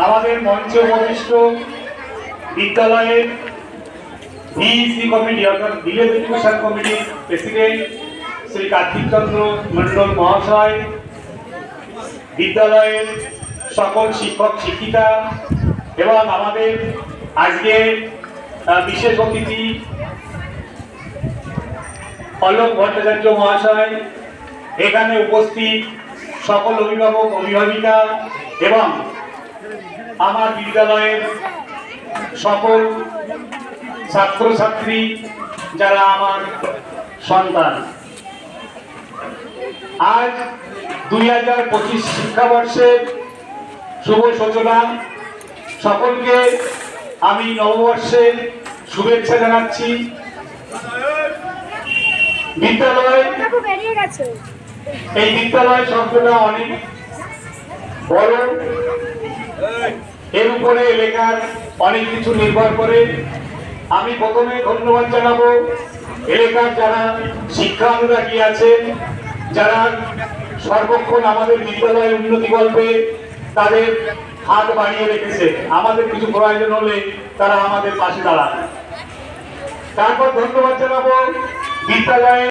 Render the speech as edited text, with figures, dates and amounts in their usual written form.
আমাদের মঞ্চে উপবিষ্ট বিদ্যালয়ের ভিইসি কমিটি অর্থাৎ ভিলেজ এডুকেশন কমিটির প্রেসিডেন্ট শ্রী কার্তিক চন্দ্র মন্ডল মহাশয়, বিদ্যালয়ের সকল শিক্ষক শিক্ষিকা এবং আমাদের আজকে বিশেষ অতিথি অলোক ভট্টাচার্য মহাশয়, এখানে উপস্থিত সকল অভিভাবক অভিভাবিকা এবং আমার বিদ্যালয়ের সকল ছাত্রছাত্রী যারা আমার সন্তান, আজ 2025 শিক্ষাবর্ষের শুভ সূচনা। সকলকে আমি নববর্ষের শুভেচ্ছা জানাচ্ছি। এই বিদ্যালয় শব্দটা অনেক বড়, এর উপরে এলাকার অনেক কিছু নির্ভর করে। আমি প্রথমে ধন্যবাদ জানাবো এলাকার যারা শিক্ষা অনুরাগী আছেন, যারা সর্বক্ষণ আমাদের বিদ্যালয়ের উন্নতি কল্পে তাদের হাত বাড়িয়ে রেখেছে। আমাদের কিছু প্রয়োজন হলে তারা আমাদের পাশে দাঁড়ান। তারপর ধন্যবাদ জানাবো বিদ্যালয়ে